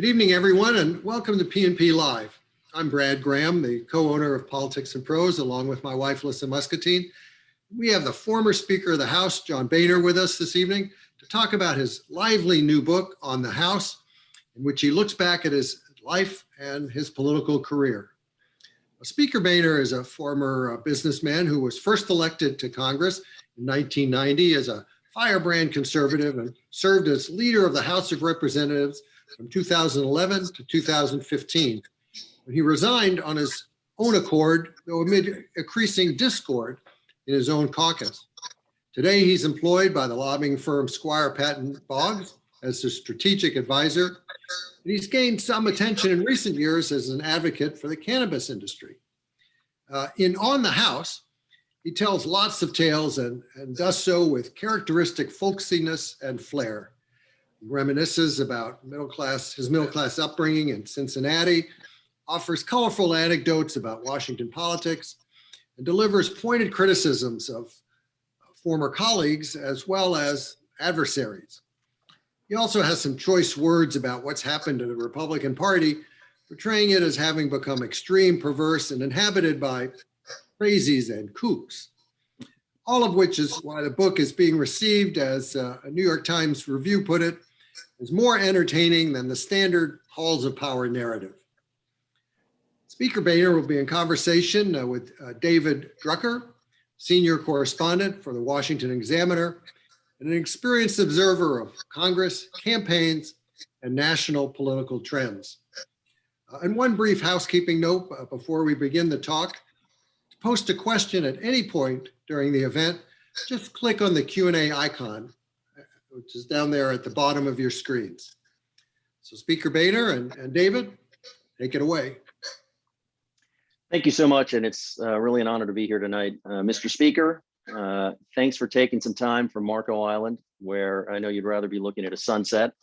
Good evening, everyone, and welcome to P&P Live. I'm Brad Graham, the co-owner of Politics and Prose, along with my wife, Lissa Muscatine. We have the former Speaker of the House, John Boehner, with us this evening to talk about his lively new book on the House, in which he looks back at his life and his political career. Speaker Boehner is a former businessman who was first elected to Congress in 1990 as a firebrand conservative and served as leader of the House of Representatives from 2011 to 2015. He resigned on his own accord, though amid increasing discord in his own caucus. Today, he's employed by the lobbying firm Squire Patton Boggs as a strategic advisor. And he's gained some attention in recent years as an advocate for the cannabis industry. In On the House, he tells lots of tales and does so with characteristic folksiness and flair. He reminisces about his middle class upbringing in Cincinnati, offers colorful anecdotes about Washington politics, and delivers pointed criticisms of former colleagues as well as adversaries. He also has some choice words about what's happened to the Republican Party, portraying it as having become extreme, perverse, and inhabited by crazies and kooks. All of which is why the book is being received, as a New York Times review put it, is more entertaining than the standard halls of power narrative. Speaker Boehner will be in conversation with David Drucker, senior correspondent for the Washington Examiner, and an experienced observer of Congress, campaigns, and national political trends. And one brief housekeeping note before we begin the talk. To post a question at any point during the event, just click on the Q&A icon, which is down there at the bottom of your screens. So Speaker Boehner and David, take it away. Thank you so much, and it's really an honor to be here tonight. Mr. Speaker, thanks for taking some time from Marco Island, where I know you'd rather be looking at a sunset,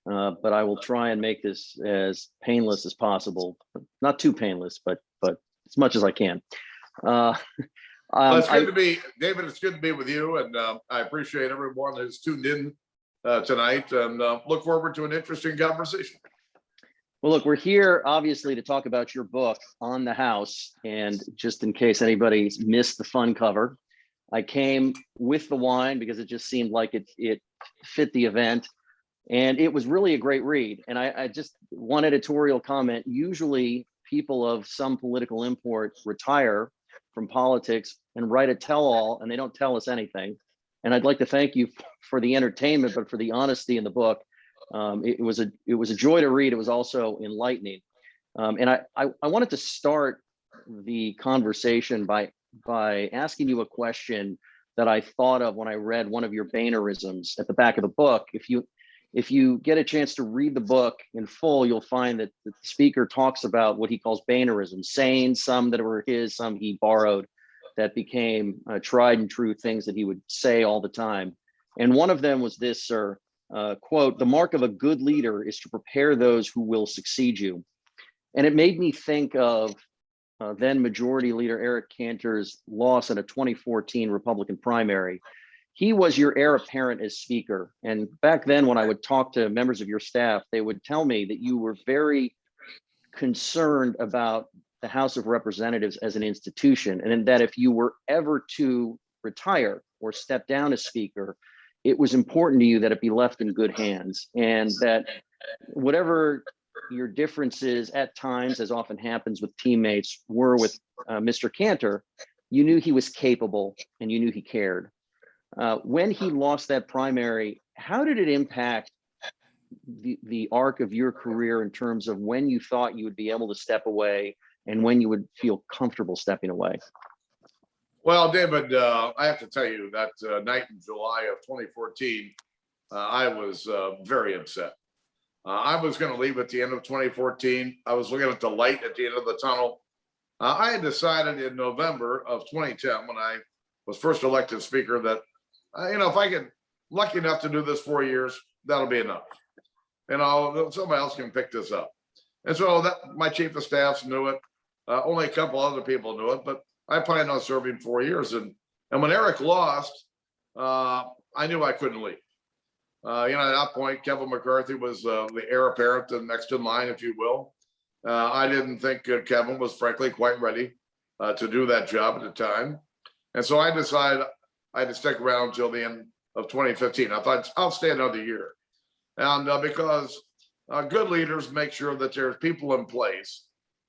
but I will try and make this as painless as possible. Not too painless, but as much as I can. Well, it's good to be, David, it's good to be with you, and I appreciate everyone who's tuned in tonight, and look forward to an interesting conversation. Well, look, we're here obviously to talk about your book On the House, and just in case anybody's missed the fun cover, I came with the wine because it just seemed like it fit the event, and it was really a great read. And I just, one editorial comment, usually people of some political import retire from politics and write a tell-all, and they don't tell us anything. And I'd like to thank you for the entertainment, but for the honesty in the book. It was a joy to read. It was also enlightening. And I wanted to start the conversation by asking you a question that I thought of when I read one of your Bannerisms at the back of the book. If you get a chance to read the book in full, you'll find that the speaker talks about what he calls Bannerism, sayings, some that were his, some he borrowed, that became tried and true things that he would say all the time. And one of them was this, sir, quote, "The mark of a good leader is to prepare those who will succeed you." And it made me think of then Majority Leader Eric Cantor's loss in a 2014 Republican primary. He was your heir apparent as speaker. And back then, when I would talk to members of your staff, they would tell me that you were very concerned about the House of Representatives as an institution, and that if you were ever to retire or step down as speaker, it was important to you that it be left in good hands, and that whatever your differences at times, as often happens with teammates, were with Mr. Cantor, you knew he was capable and you knew he cared. When he lost that primary, how did it impact the arc of your career in terms of when you thought you would be able to step away and when you would feel comfortable stepping away? Well, David, I have to tell you that night in July of 2014, I was very upset. I was going to leave at the end of 2014. I was looking at the light at the end of the tunnel. I had decided in November of 2010, when I was first elected speaker, that if I get lucky enough to do this 4 years, that'll be enough. Somebody else can pick this up. And so that my chief of staffs knew it. Only a couple other people knew it, but I planned on serving 4 years. And when Eric lost, I knew I couldn't leave. At that point, Kevin McCarthy was the heir apparent and next in line, if you will. I didn't think Kevin was frankly quite ready to do that job at the time. And so I decided I had to stick around until the end of 2015. I thought I'll stay another year. And because good leaders make sure that there's people in place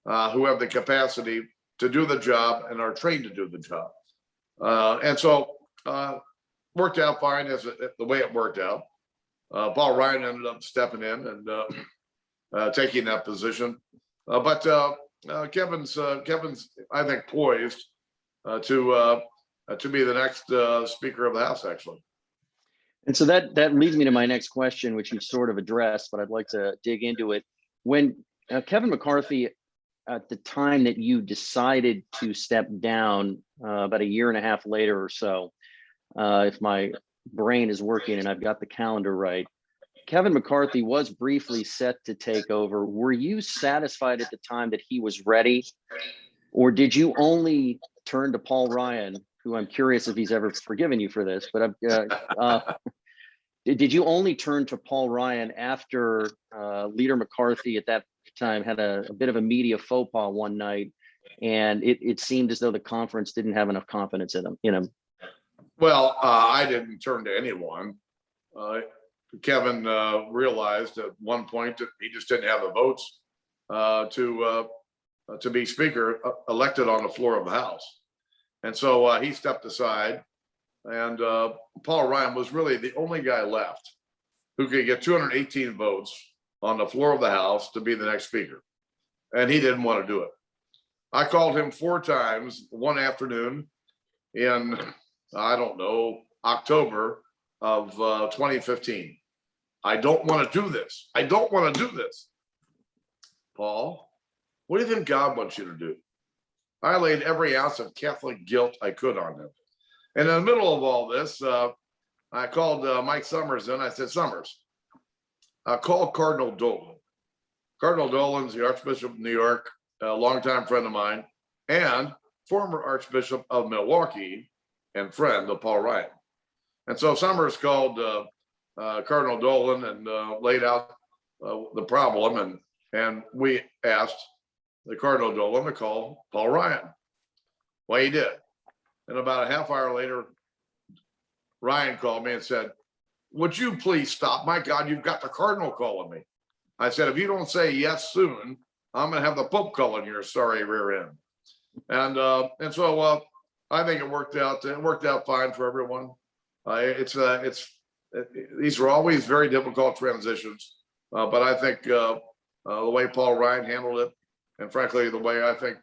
who have the capacity to do the job and are trained to do the job. And so worked out fine as the way it worked out. Paul Ryan ended up stepping in and taking that position. But Kevin's, I think, poised to be the next Speaker of the House, actually. And so that leads me to my next question, which you've sort of addressed, but I'd like to dig into it. When Kevin McCarthy, at the time that you decided to step down, about a year and a half later or so, if my brain is working and I've got the calendar right, Kevin McCarthy was briefly set to take over. Were you satisfied at the time that he was ready, or did you only turn to Paul Ryan, who I'm curious if he's ever forgiven you for this, but did you only turn to Paul Ryan after Leader McCarthy at that time had a bit of a media faux pas one night, and it seemed as though the conference didn't have enough confidence in him? Well, I didn't turn to anyone. Kevin realized at one point that he just didn't have the votes to be Speaker elected on the floor of the House. And so he stepped aside, and Paul Ryan was really the only guy left who could get 218 votes on the floor of the House to be the next Speaker. And he didn't want to do it. I called him 4 times one afternoon in, I don't know, October of 2015. I don't want to do this. I don't want to do this. Paul, what do you think God wants you to do? I laid every ounce of Catholic guilt I could on him. And in the middle of all this, I called Mike Summers in. I said, Summers, call Cardinal Dolan. Cardinal Dolan's the Archbishop of New York, a longtime friend of mine, and former Archbishop of Milwaukee and friend of Paul Ryan. And so Summers called Cardinal Dolan and laid out the problem, and we asked the Cardinal Dolan to call Paul Ryan. Well, he did. And about a half hour later, Ryan called me and said, would you please stop? My God, you've got the Cardinal calling me. I said, if you don't say yes soon, I'm going to have the Pope calling your sorry rear end. And so I think it worked out. It worked out fine for everyone. These are always very difficult transitions, but I think the way Paul Ryan handled it, and frankly, the way I think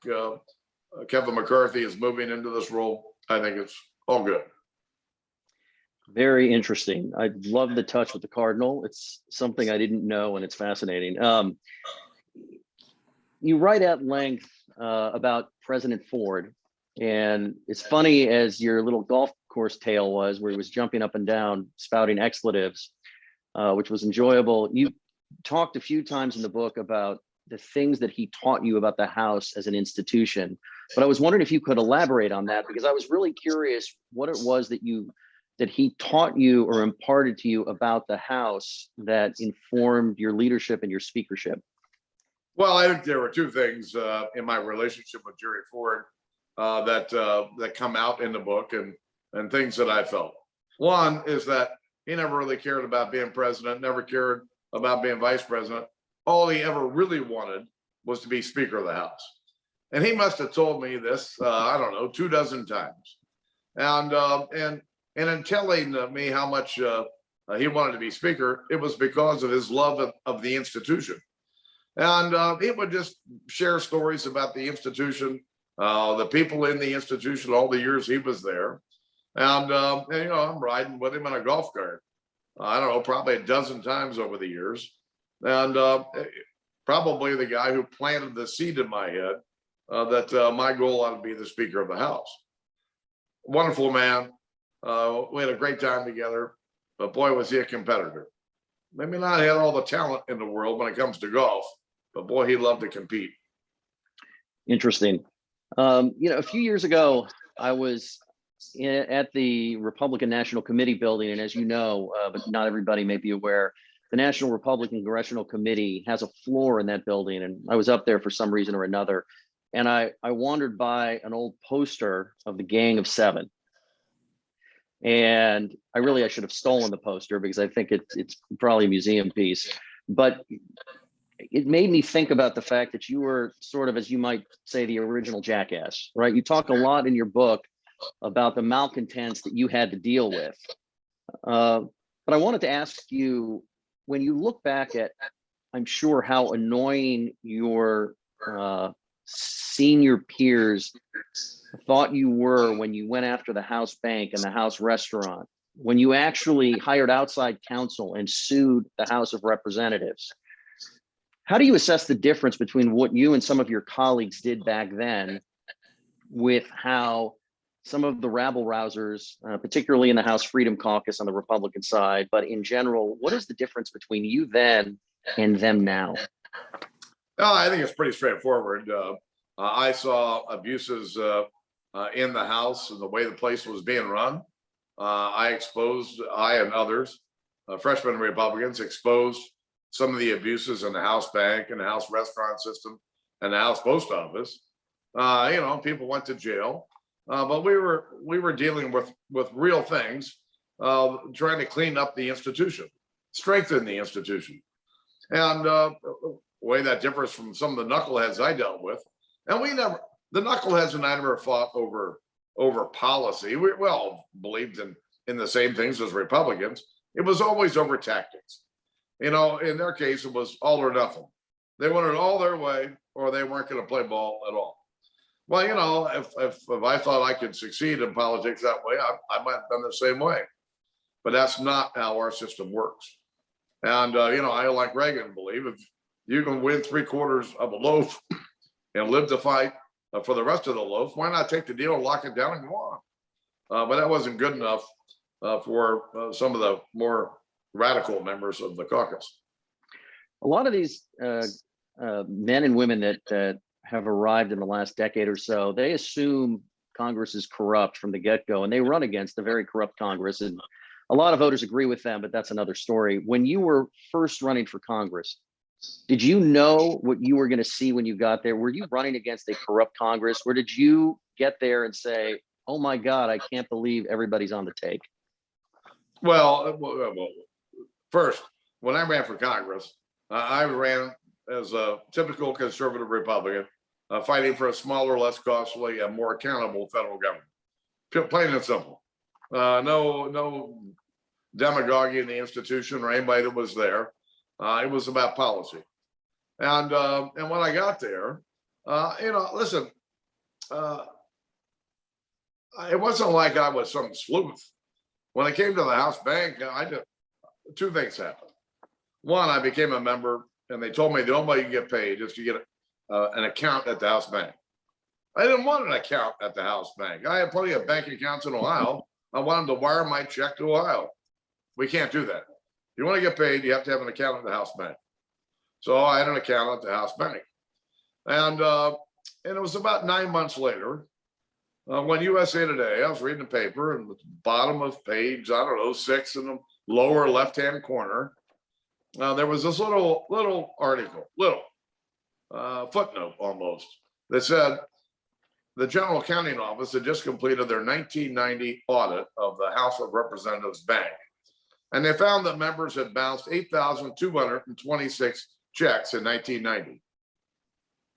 Kevin McCarthy is moving into this role, I think it's all good. Very interesting. I love the touch with the Cardinal. It's something I didn't know, and it's fascinating. You write at length about President Ford, and it's funny as your little golf course tale was, where he was jumping up and down, spouting expletives, which was enjoyable. You talked a few times in the book about the things that he taught you about the House as an institution, but I was wondering if you could elaborate on that, because I was really curious what it was that he taught you or imparted to you about the House that informed your leadership and your speakership. Well, I think there were 2 things in my relationship with Jerry Ford that come out in the book, and things that I felt. One is that he never really cared about being president, never cared about being vice president. All he ever really wanted was to be Speaker of the House. And he must have told me this, I don't know, 24 times. And in telling me how much he wanted to be Speaker, it was because of his love of the institution. And he would just share stories about the institution, the people in the institution, all the years he was there. And I'm riding with him in a golf cart. I don't know, probably 12 times over the years. And probably the guy who planted the seed in my head that my goal ought to be the Speaker of the House. Wonderful man. We had a great time together, but boy, was he a competitor. Maybe not had all the talent in the world when it comes to golf, but boy, he loved to compete. Interesting. A few years ago, I was at the Republican National Committee building, and as you know, but not everybody may be aware, the National Republican Congressional Committee has a floor in that building, and I was up there for some reason or another, and I wandered by an old poster of the Gang of Seven, and I should have stolen the poster because I think it's probably a museum piece, but it made me think about the fact that you were sort of, as you might say, the original jackass, right? You talk a lot in your book about the malcontents that you had to deal with. But I wanted to ask you, when you look back at, I'm sure, how annoying your senior peers thought you were when you went after the House Bank and the House Restaurant, when you actually hired outside counsel and sued the House of Representatives. How do you assess the difference between what you and some of your colleagues did back then with how some of the rabble rousers, particularly in the House Freedom Caucus on the Republican side, but in general, what is the difference between you then and them now? Oh, I think it's pretty straightforward. I saw abuses in the House and the way the place was being run. I and others, freshman Republicans, exposed some of the abuses in the House Bank and the House Restaurant System and the House Post Office. People went to jail. But we were dealing with real things, trying to clean up the institution, strengthen the institution, and the way that differs from some of the knuckleheads I dealt with. And the knuckleheads and I never fought over policy. We all believed in the same things as Republicans. It was always over tactics. In their case, it was all or nothing. They wanted all their way, or they weren't going to play ball at all. Well, if I thought I could succeed in politics that way, I might have done the same way. But that's not how our system works. And, I, like Reagan, believe if you can win 3/4 of a loaf and live to fight for the rest of the loaf, why not take the deal, lock it down, and go on? But that wasn't good enough for some of the more radical members of the caucus. A lot of these men and women that have arrived in the last decade or so, they assume Congress is corrupt from the get-go, and they run against a very corrupt Congress. And a lot of voters agree with them, but that's another story. When you were first running for Congress, did you know what you were going to see when you got there? Were you running against a corrupt Congress, or did you get there and say, oh my God, I can't believe everybody's on the take? Well, first, when I ran for Congress, I ran as a typical conservative Republican, fighting for a smaller, less costly, and more accountable federal government. Plain and simple. No demagoguery in the institution or anybody that was there. It was about policy. And when I got there, listen, it wasn't like I was some sleuth. When I came to the House Bank, two things happened. One, I became a member, and they told me the only way you can get paid is to get an account at the House Bank. I didn't want an account at the House Bank. I had plenty of bank accounts in Ohio. I wanted to wire my check to Ohio. We can't do that. If you want to get paid, you have to have an account at the House Bank. So I had an account at the House Bank. And it was about 9 months later, when USA Today, I was reading the paper, and the bottom of page, 6 in the lower left-hand corner, there was this little article, footnote almost, that said the General Accounting Office had just completed their 1990 audit of the House of Representatives Bank. And they found that members had bounced 8,226 checks in 1990.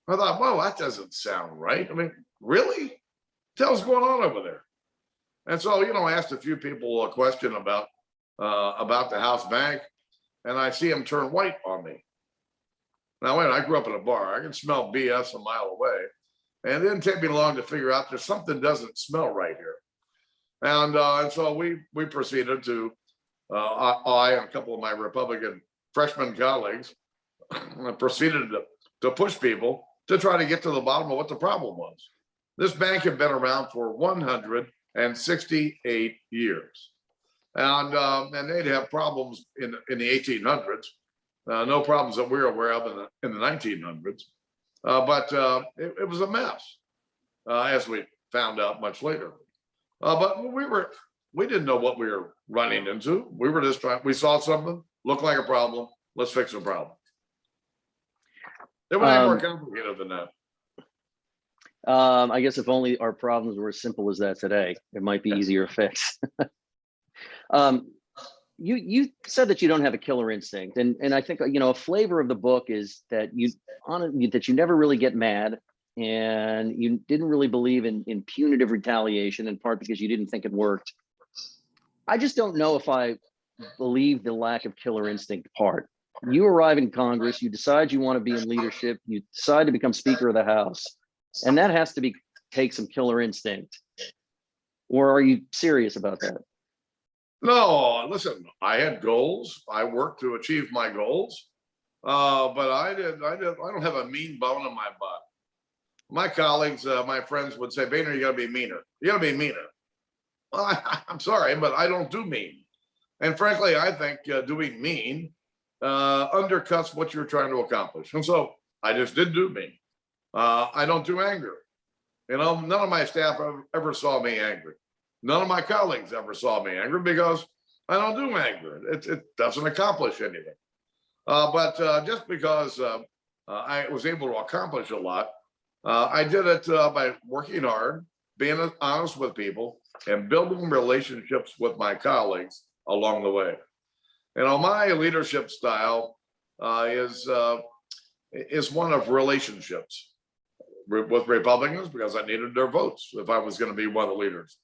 I thought, well, that doesn't sound right. I mean, really? What the hell's going on over there? And so, I asked a few people a question about the House Bank, and I see them turn white on me. Now, I grew up in a bar. I can smell BS a mile away. And it didn't take me long to figure out there's something doesn't smell right here. And so we proceeded to, I and a couple of my Republican freshman colleagues proceeded to push people to try to get to the bottom of what the problem was. This bank had been around for 168 years. And they'd have problems in the 1800s, no problems that we're aware of in the 1900s. But it was a mess, as we found out much later. But we didn't know what we were running into. We were just trying, we saw something, looked like a problem, let's fix the problem. It wasn't any more complicated than that. I guess if only our problems were as simple as that today, it might be easier to fix. You said that you don't have a killer instinct, and I think a flavor of the book is that you never really get mad, and you didn't really believe in punitive retaliation, in part because you didn't think it worked. I just don't know if I believe the lack of killer instinct part. You arrive in Congress, you decide you want to be in leadership, you decide to become Speaker of the House, and that has to take some killer instinct. Or are you serious about that? No, listen, I had goals. I worked to achieve my goals. But I don't have a mean bone in my butt. My colleagues, my friends would say, Boehner, you gotta be meaner. You gotta be meaner. Well, I'm sorry, but I don't do mean. And frankly, I think doing mean undercuts what you're trying to accomplish. And so I just didn't do mean. I don't do anger. None of my staff ever saw me angry. None of my colleagues ever saw me angry because I don't do anger. It doesn't accomplish anything. But just because I was able to accomplish a lot, I did it by working hard, being honest with people, and building relationships with my colleagues along the way. My leadership style is one of relationships with Republicans because I needed their votes if I was going to be one of the leaders.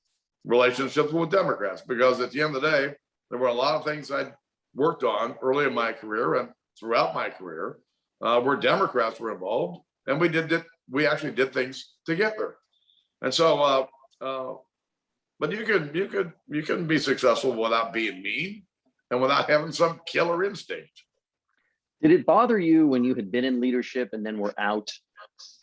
Relationships with Democrats because at the end of the day, there were a lot of things I'd worked on early in my career and throughout my career where Democrats were involved, and we actually did things together. And so, but you can be successful without being mean and without having some killer instinct. Did it bother you when you had been in leadership and then were out,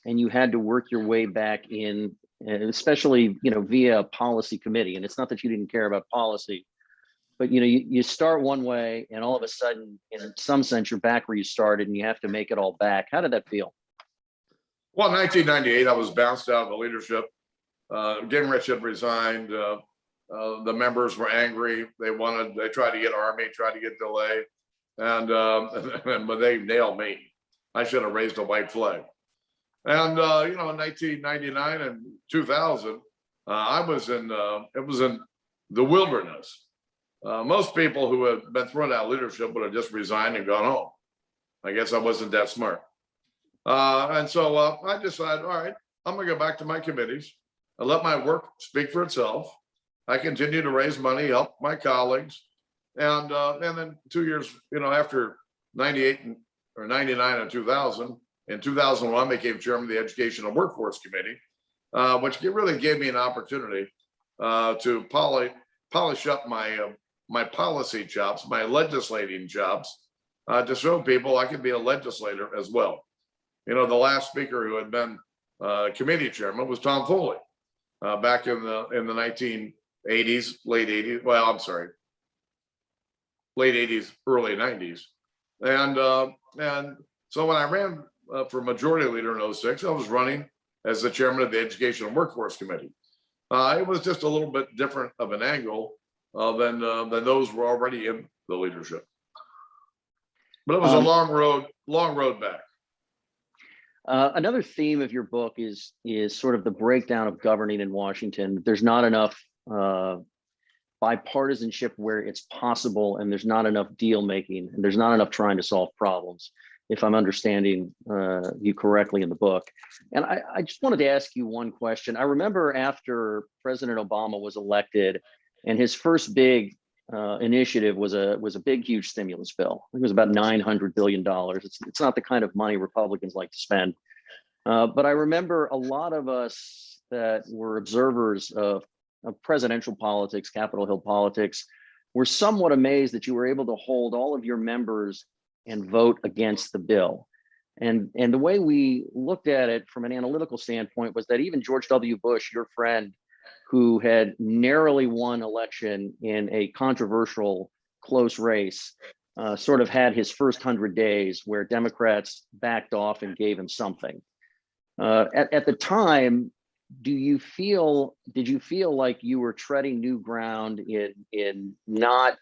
and you had to work your way back in, especially via a policy committee? And it's not that you didn't care about policy, but you start one way, and all of a sudden, in some sense, you're back where you started, and you have to make it all back. How did that feel? Well, in 1998, I was bounced out of the leadership. Gingrich had resigned. The members were angry. They tried to get Army, tried to get delay, but they nailed me. I should have raised a white flag. And in 1999 and 2000, I was in the wilderness. Most people who had been thrown out of leadership would have just resigned and gone home. I guess I wasn't that smart. And so I decided, all right, I'm going to go back to my committees and let my work speak for itself. I continue to raise money, help my colleagues. And then 2 years, after 98 or 99 and 2000, in 2001, I became chairman of the Education and Workforce Committee, which really gave me an opportunity to polish up my policy chops, my legislating chops, to show people I could be a legislator as well. The last speaker who had been committee chairman was Tom Foley back in the 1980s, late 80s. Well, I'm sorry, late 80s, early 90s, and so when I ran for majority leader in 2006, I was running as the chairman of the Education and Workforce Committee. It was just a little bit different of an angle than those who were already in the leadership. But it was a long road back. Another theme of your book is sort of the breakdown of governing in Washington. There's not enough bipartisanship where it's possible, and there's not enough deal making, and there's not enough trying to solve problems, if I'm understanding you correctly in the book. And I just wanted to ask you one question. I remember after President Obama was elected, and his first big initiative was a big, huge stimulus bill. I think it was about $900 billion. It's not the kind of money Republicans like to spend. But I remember a lot of us that were observers of presidential politics, Capitol Hill politics, were somewhat amazed that you were able to hold all of your members and vote against the bill. And the way we looked at it from an analytical standpoint was that even George W. Bush, your friend, who had narrowly won election in a controversial close race, sort of had his first 100 days where Democrats backed off and gave him something. At the time, did you feel like you were treading new ground in not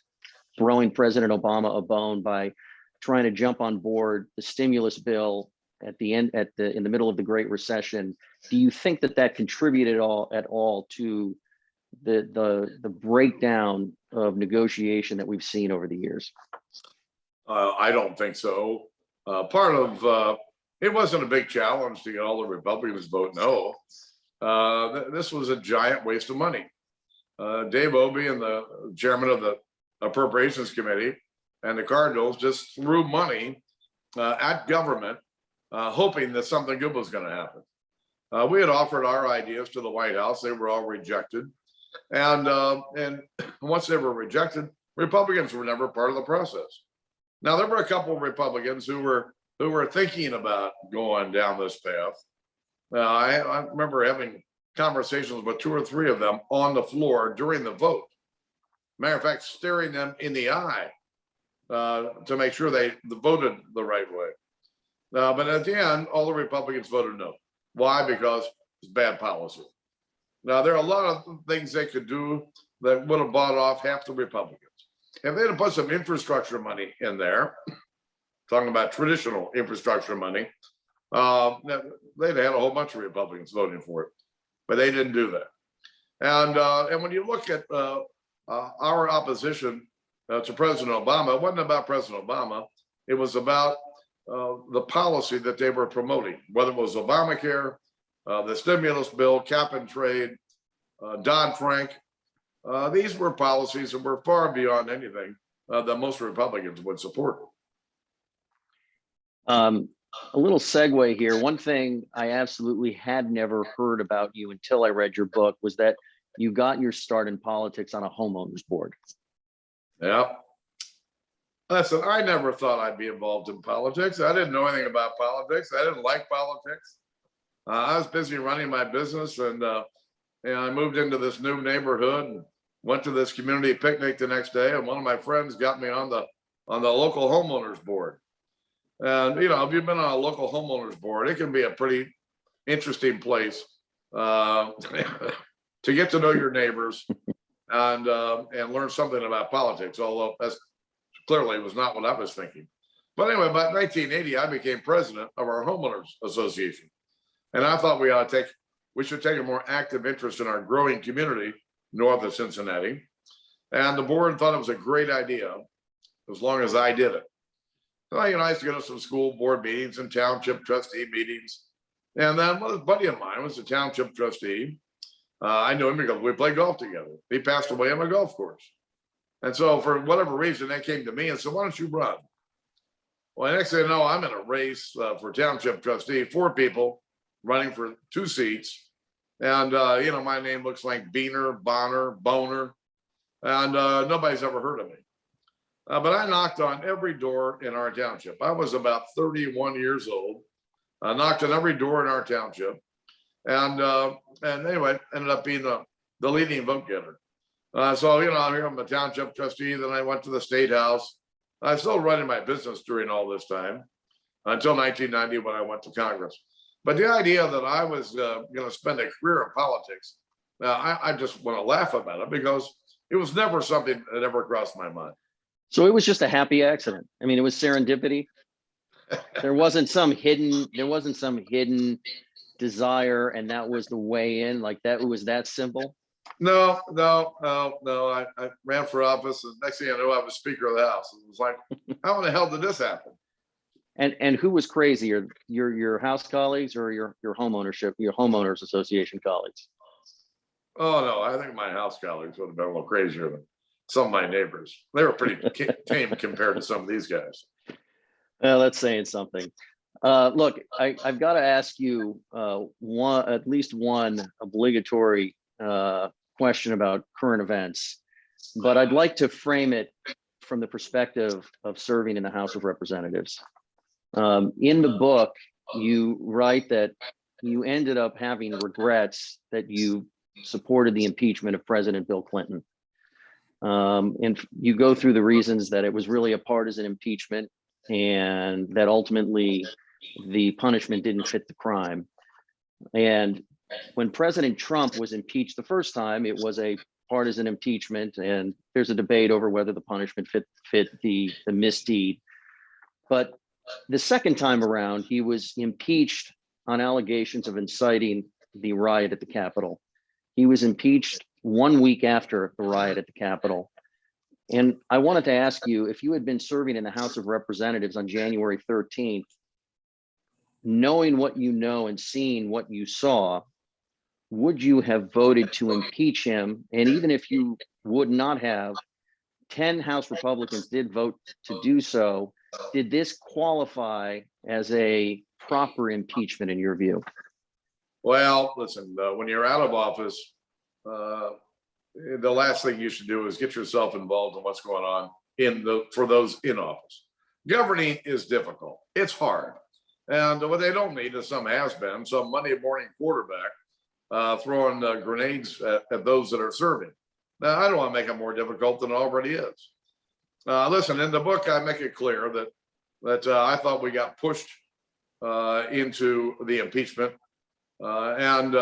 throwing President Obama a bone by trying to jump on board the stimulus bill at the end, in the middle of the Great Recession? Do you think that contributed at all to the breakdown of negotiation that we've seen over the years? I don't think so. Part of it wasn't a big challenge to get all the Republicans to vote no. This was a giant waste of money. Dave Obey and the chairman of the Appropriations Committee and the Cardinals just threw money at government, hoping that something good was going to happen. We had offered our ideas to the White House; they were all rejected, and once they were rejected, Republicans were never part of the process. Now there were a couple of Republicans who were thinking about going down this path. I remember having conversations with 2 or 3 of them on the floor during the vote. Matter of fact, staring them in the eye to make sure they voted the right way. But at the end, all the Republicans voted no. Why? Because it's bad policy. Now, there are a lot of things they could do that would have bought off half the Republicans. If they'd have put some infrastructure money in there, talking about traditional infrastructure money, they'd had a whole bunch of Republicans voting for it, but they didn't do that. And when you look at our opposition to President Obama, it wasn't about President Obama. It was about the policy that they were promoting, whether it was Obamacare, the stimulus bill, cap and trade, Dodd-Frank. These were policies that were far beyond anything that most Republicans would support. A little segue here. One thing I absolutely had never heard about you until I read your book was that you got your start in politics on a homeowners board. Yeah. Listen, I never thought I'd be involved in politics. I didn't know anything about politics. I didn't like politics. I was busy running my business, and I moved into this new neighborhood and went to this community picnic the next day, and one of my friends got me on the local homeowners board. And if you've been on a local homeowners board, it can be a pretty interesting place to get to know your neighbors and learn something about politics, although that's clearly was not what I was thinking. But anyway, by 1980, I became president of our homeowners association. And I thought we should take a more active interest in our growing community north of Cincinnati. And the board thought it was a great idea as long as I did it. So, I used to go to some school board meetings and township trustee meetings. And then a buddy of mine was a township trustee. I knew him because we played golf together. He passed away on a golf course. And so for whatever reason, they came to me and said, why don't you run? Well, the next thing I know, I'm in a race for township trustee, 4 people running for 2 seats. And, my name looks like Boehner, and nobody's ever heard of me. But I knocked on every door in our township. I was about 31 years old. I knocked on every door in our township. And anyway, ended up being the leading vote getter. So, I'm a township trustee. Then I went to the state house. I was still running my business during all this time until 1990 when I went to Congress. But the idea that I was going to spend a career in politics, I just want to laugh about it because it was never something that ever crossed my mind. So it was just a happy accident. I mean, it was serendipity. There wasn't some hidden desire, and that was the way in. Like that was that simple. No. I ran for office, and next thing I knew, I was Speaker of the House. It was like, how in the hell did this happen? And who was crazier, your House colleagues or your homeowners association colleagues? Oh no, I think my House colleagues would have been a little crazier than some of my neighbors. They were pretty tame compared to some of these guys. Well, that's saying something. Look, I've got to ask you at least one obligatory question about current events, but I'd like to frame it from the perspective of serving in the House of Representatives. In the book, you write that you ended up having regrets that you supported the impeachment of President Bill Clinton. And you go through the reasons that it was really a partisan impeachment and that ultimately the punishment didn't fit the crime. And when President Trump was impeached the first time, it was a partisan impeachment, and there's a debate over whether the punishment fit the misdeed. But the second time around, he was impeached on allegations of inciting the riot at the Capitol. He was impeached 1 week after the riot at the Capitol. And I wanted to ask you, if you had been serving in the House of Representatives on January 13th, knowing what you know and seeing what you saw, would you have voted to impeach him? And even if you would not have, 10 House Republicans did vote to do so. Did this qualify as a proper impeachment in your view? Well, listen, when you're out of office, the last thing you should do is get yourself involved in what's going on for those in office. Governing is difficult. It's hard. And what they don't need is some has-been, some Monday morning quarterback throwing grenades at those that are serving. Now, I don't want to make it more difficult than it already is. Listen, in the book, I make it clear that I thought we got pushed into the impeachment, and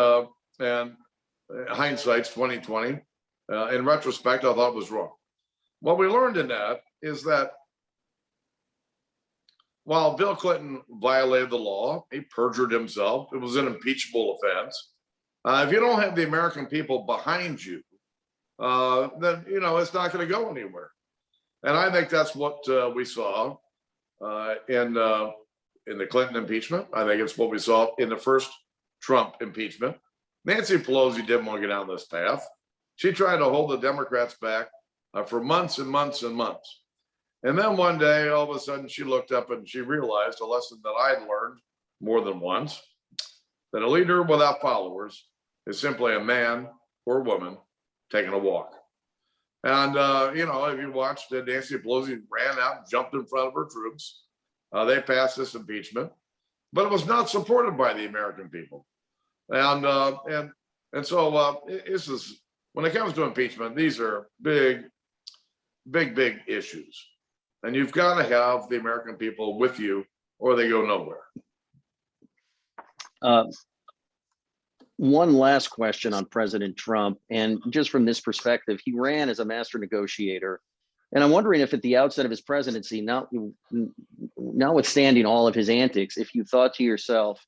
hindsight's 2020. In retrospect, I thought it was wrong. What we learned in that is that while Bill Clinton violated the law, he perjured himself, it was an impeachable offense. If you don't have the American people behind you, then it's not going to go anywhere. And I think that's what we saw in the Clinton impeachment. I think it's what we saw in the first Trump impeachment. Nancy Pelosi didn't want to get down this path. She tried to hold the Democrats back for months and months and months. And then one day, all of a sudden, she looked up and she realized a lesson that I'd learned more than once, that a leader without followers is simply a man or woman taking a walk. And, if you watched, Nancy Pelosi ran out and jumped in front of her troops. They passed this impeachment, but it was not supported by the American people. And so this is, when it comes to impeachment, these are big, big, big issues. And you've got to have the American people with you or they go nowhere. One last question on President Trump. And just from this perspective, he ran as a master negotiator. And I'm wondering if at the outset of his presidency, notwithstanding all of his antics, if you thought to yourself,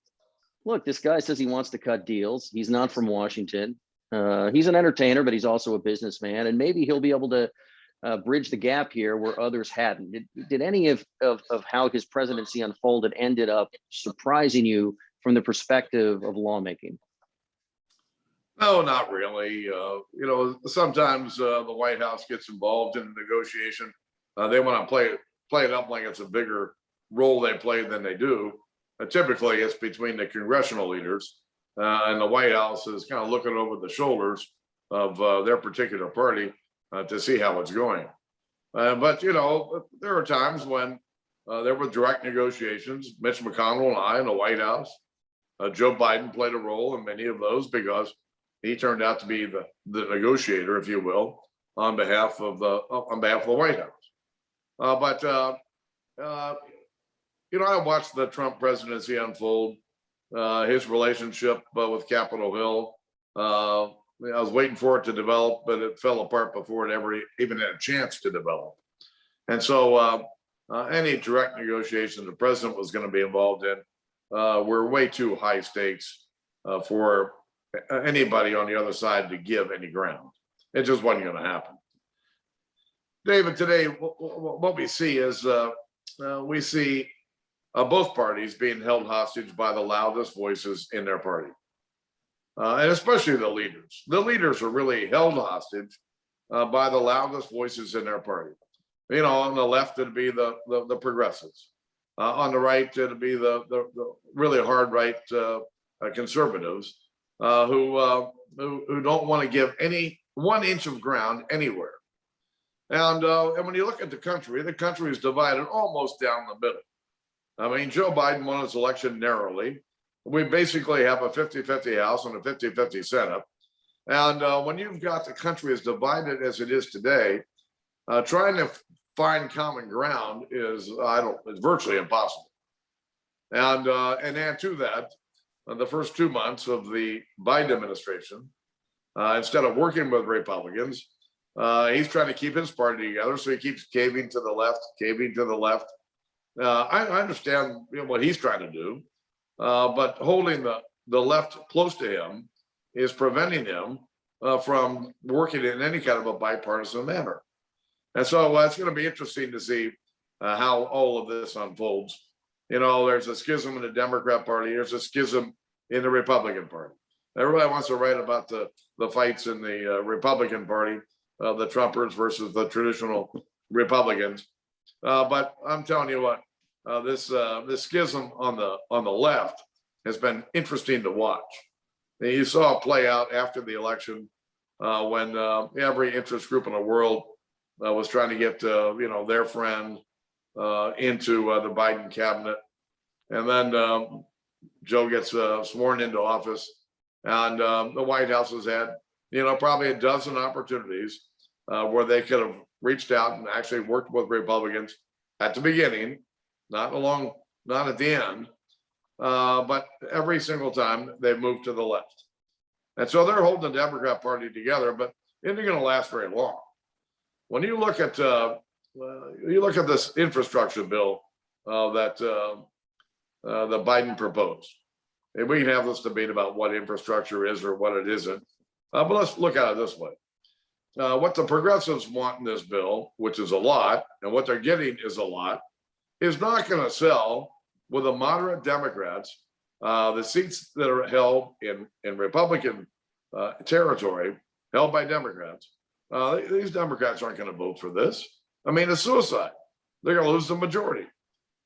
look, this guy says he wants to cut deals. He's not from Washington. He's an entertainer, but he's also a businessman. And maybe he'll be able to bridge the gap here where others hadn't. Did any of how his presidency unfolded ended up surprising you from the perspective of lawmaking? No, not really. Sometimes the White House gets involved in a negotiation. They want to play it up like it's a bigger role they play than they do. Typically, it's between the congressional leaders, and the White House is kind of looking over the shoulders of their particular party to see how it's going. But there are times when there were direct negotiations. Mitch McConnell and I in the White House. Joe Biden played a role in many of those because he turned out to be the negotiator, if you will, on behalf of the White House. I watched the Trump presidency unfold. His relationship with Capitol Hill. I was waiting for it to develop, but it fell apart before it ever even had a chance to develop. And so any direct negotiation the president was going to be involved in were way too high stakes for anybody on the other side to give any ground. It just wasn't going to happen. David, today, what we see is we see both parties being held hostage by the loudest voices in their party. And especially the leaders. The leaders are really held hostage by the loudest voices in their party. On the left, it'd be the progressives. On the right, it'd be the really hard right conservatives who don't want to give any 1 inch of ground anywhere. And when you look at the country is divided almost down the middle. I mean, Joe Biden won his election narrowly. We basically have a 50-50 House and a 50-50 Senate. And when you've got the country as divided as it is today, trying to find common ground is, it's virtually impossible. And add to that, the first 2 months of the Biden administration, instead of working with Republicans, he's trying to keep his party together. So he keeps caving to the left, caving to the left. I understand what he's trying to do, but holding the left close to him is preventing him from working in any kind of a bipartisan manner. And so it's going to be interesting to see how all of this unfolds. There's a schism in the Democrat Party. There's a schism in the Republican Party. Everybody wants to write about the fights in the Republican Party, the Trumpers versus the traditional Republicans. But I'm telling you what, this schism on the left has been interesting to watch. And you saw it play out after the election when every interest group in the world was trying to get their friend into the Biden cabinet, and then Joe gets sworn into office, and the White House has had probably a dozen opportunities where they could have reached out and actually worked with Republicans at the beginning, not at the end, but every single time they moved to the left. And so they're holding the Democrat Party together, but it isn't going to last very long. When you look at this infrastructure bill that the Biden proposed, and we can have this debate about what infrastructure is or what it isn't, but let's look at it this way. What the progressives want in this bill, which is a lot, and what they're getting is a lot, is not going to sell with the moderate Democrats. The seats that are held in Republican territory, held by Democrats, these Democrats aren't going to vote for this. I mean, it's suicide. They're going to lose the majority.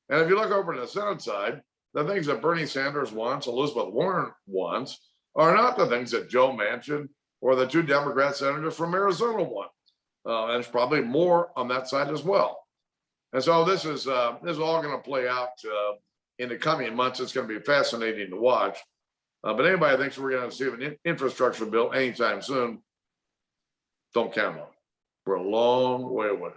And if you look over to the Senate side, the things that Bernie Sanders wants, Elizabeth Warren wants, are not the things that Joe Manchin or the two Democrat senators from Arizona want. And it's probably more on that side as well. And so this is all going to play out in the coming months. It's going to be fascinating to watch. But anybody thinks we're going to see an infrastructure bill anytime soon, don't count on it. We're a long way away.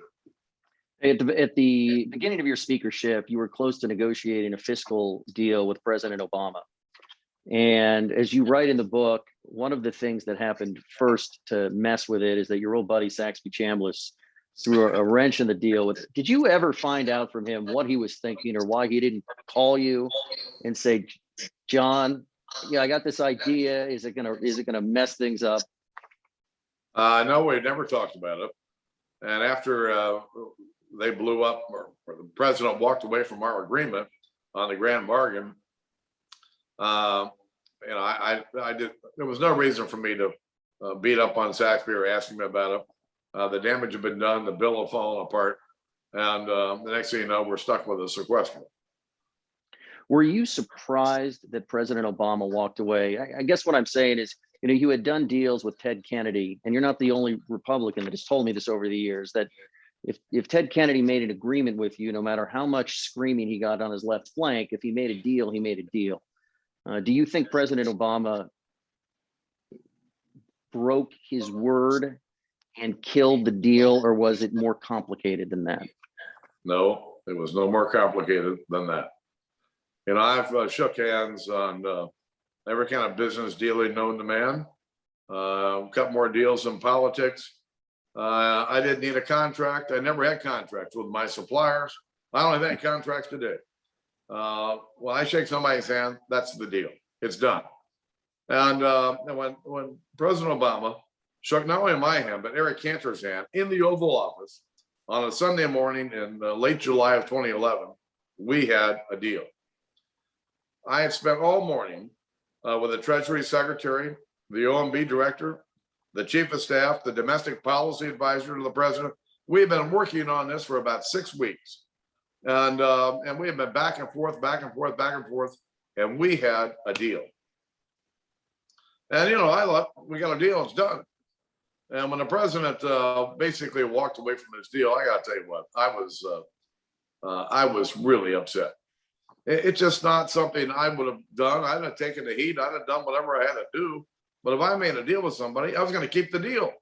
At the beginning of your speakership, you were close to negotiating a fiscal deal with President Obama. And as you write in the book, one of the things that happened first to mess with it is that your old buddy Saxby Chambliss threw a wrench in the deal. Did you ever find out from him what he was thinking or why he didn't call you and say, John, I got this idea. Is it gonna mess things up? No, we never talked about it. And after they blew up, or the president walked away from our agreement on the grand bargain, I did. There was no reason for me to beat up on Saxby or ask him about it. The damage had been done. The bill had fallen apart, and the next thing you know, we're stuck with a sequester. Were you surprised that President Obama walked away? I guess what I'm saying is, you had done deals with Ted Kennedy, and you're not the only Republican that has told me this over the years, that if Ted Kennedy made an agreement with you, no matter how much screaming he got on his left flank, if he made a deal, he made a deal. Do you think President Obama broke his word and killed the deal, or was it more complicated than that? No, it was no more complicated than that. I've shook hands on every kind of business dealing known to man, cut more deals in politics. I didn't need a contract. I never had contracts with my suppliers. I don't have any contracts today. When I shake somebody's hand, that's the deal. It's done. And when President Obama shook not only my hand, but Eric Cantor's hand in the Oval Office on a Sunday morning in late July of 2011, we had a deal. I had spent all morning with the Treasury Secretary, the OMB Director, the Chief of Staff, the Domestic Policy Advisor to the President. We've been working on this for about 6 weeks. And we have been back and forth, and we had a deal. And, I thought, we got a deal, it's done. And when the president basically walked away from this deal, I got to tell you what, I was really upset. It's just not something I would have done. I'd have taken the heat. I'd have done whatever I had to do. But if I made a deal with somebody, I was going to keep the deal.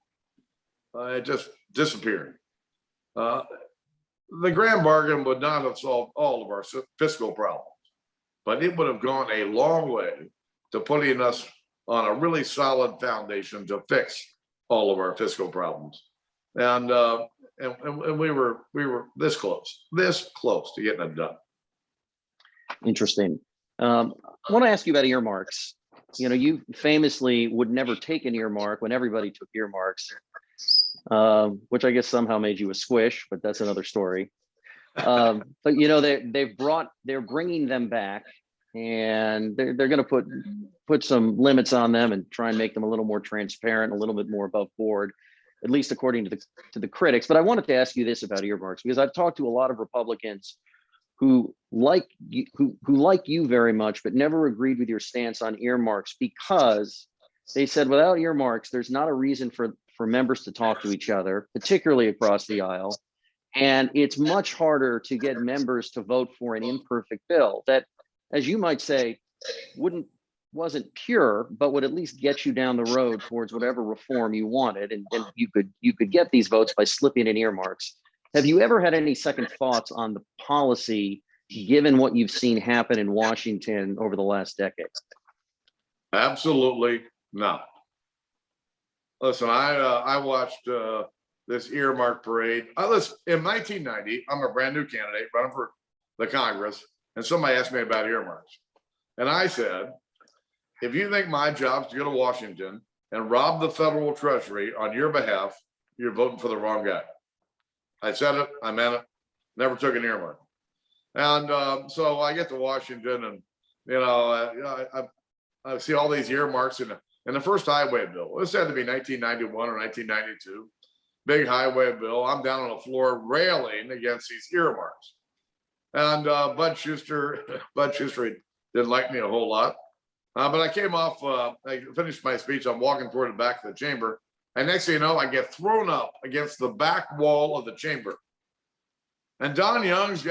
It just disappeared. The grand bargain would not have solved all of our fiscal problems, but it would have gone a long way to putting us on a really solid foundation to fix all of our fiscal problems. And we were this close to getting it done. Interesting. I want to ask you about earmarks. You know, you famously would never take an earmark when everybody took earmarks, which I guess somehow made you a squish, but that's another story. But you know, they're bringing them back, and they're going to put some limits on them and try and make them a little more transparent, a little bit more above board, at least according to the critics. But I wanted to ask you this about earmarks, because I've talked to a lot of Republicans who like you very much, but never agreed with your stance on earmarks, because they said without earmarks, there's not a reason for members to talk to each other, particularly across the aisle. And it's much harder to get members to vote for an imperfect bill that, as you might say, wasn't pure, but would at least get you down the road towards whatever reform you wanted. And you could get these votes by slipping in earmarks. Have you ever had any second thoughts on the policy, given what you've seen happen in Washington over the last decade? Absolutely not. Listen, I watched this earmark parade. Listen, in 1990, I'm a brand new candidate running for the Congress, and somebody asked me about earmarks. And I said, if you think my job is to go to Washington and rob the federal treasury on your behalf, you're voting for the wrong guy. I said it, I meant it, never took an earmark. And so I get to Washington, and you know, I see all these earmarks in the first highway bill. This had to be 1991 or 1992. Big highway bill. I'm down on the floor railing against these earmarks. And Bud Schuster didn't like me a whole lot. But I came off, I finished my speech. I'm walking toward the back of the chamber. And next thing you know, I get thrown up against the back wall of the chamber. And Don Young's